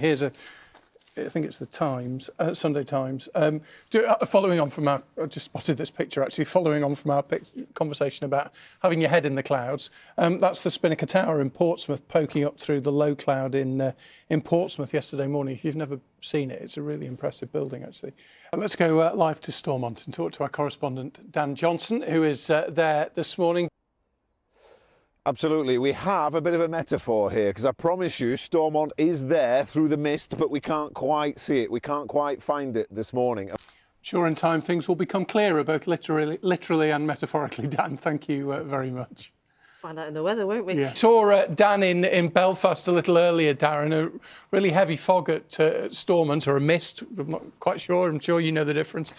Here's I think it's the Times, Sunday Times. Following on from I just spotted this picture actually, following on from our conversation about having your head in the clouds. That's the Spinnaker Tower in Portsmouth, poking up through the low cloud in Portsmouth yesterday morning. If you've never seen it, it's a really impressive building actually. Let's go live to Stormont and talk to our correspondent Dan Johnson, who is there this morning. Absolutely. We have a bit of a metaphor here because I promise you Stormont is there through the mist, but we can't quite see it. We can't quite find it this morning. Sure, in time things will become clearer, both literally and metaphorically. Dan, thank you very much. Find out in the weather, won't we? Yeah. Saw Dan in Belfast a little earlier, Darren, a really heavy fog at Stormont, or a mist. I'm not quite sure. I'm sure you know the difference.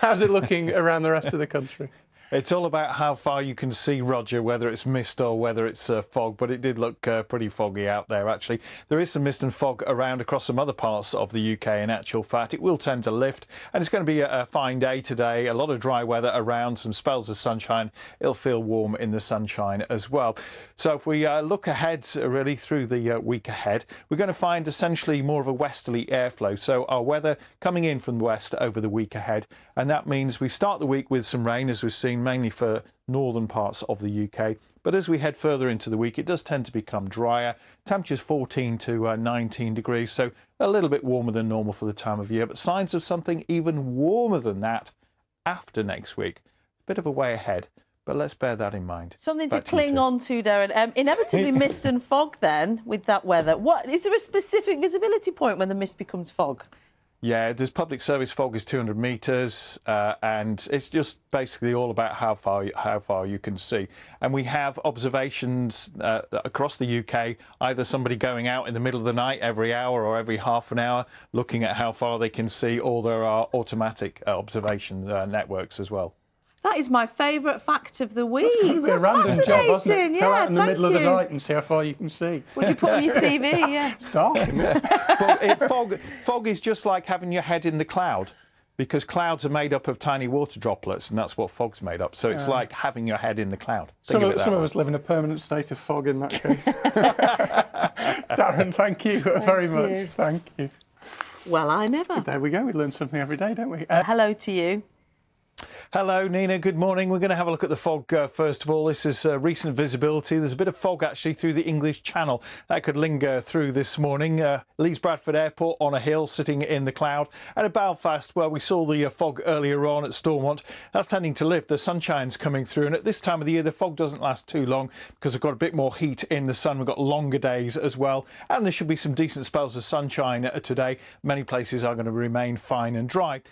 How's it looking around the rest of the country? It's all about how far you can see, Roger, whether it's mist or whether it's fog, but it did look pretty foggy out there, actually. There is some mist and fog around across some other parts of the UK, in actual fact. It will tend to lift, and it's going to be a fine day today. A lot of dry weather around, some spells of sunshine. It'll feel warm in the sunshine as well. So if we look ahead, really, through the week ahead, we're going to find essentially more of a westerly airflow. So our weather coming in from the west over the week ahead, and that means we start the week with some rain, as we've seen, mainly for northern parts of the UK. But as we head further into the week, it does tend to become drier. Temperatures 14 to 19 degrees, so a little bit warmer than normal for the time of year, but signs of something even warmer than that after next week. Bit of a way ahead, but let's bear that in mind. Something to cling on to, Darren. Inevitably mist and fog then, with that weather. Is there a specific visibility point when the mist becomes fog? Yeah, there's public service fog is 200 metres, and it's just basically all about how far you can see. And we have observations across the UK, either somebody going out in the middle of the night every hour or every half an hour, looking at how far they can see, or there are automatic observation networks as well. That is my favourite fact of the week. It's going to be a random job, hasn't it? Yeah, go out in the middle of the night and see how far you can see. Would you put on your CV? Yeah. It's dark, isn't it? But fog is just like having your head in the cloud, because clouds are made up of tiny water droplets, and that's what fog's made up. So it's like having your head in the cloud. Some of us live in a permanent state of fog in that case. Darren, thank you very much. Thank you. Well, I never. There we go. We learn something every day, don't we? Hello to you. Hello, Nina. Good morning. We're going to have a look at the fog first of all. This is recent visibility. There's a bit of fog actually through the English Channel that could linger through this morning. Leeds Bradford Airport on a hill sitting in the cloud. And at Belfast, where we saw the fog earlier on at Stormont, that's tending to lift. The sunshine's coming through. And at this time of the year, the fog doesn't last too long because we've got a bit more heat in the sun. We've got longer days as well. And there should be some decent spells of sunshine today. Many places are going to remain fine and dry.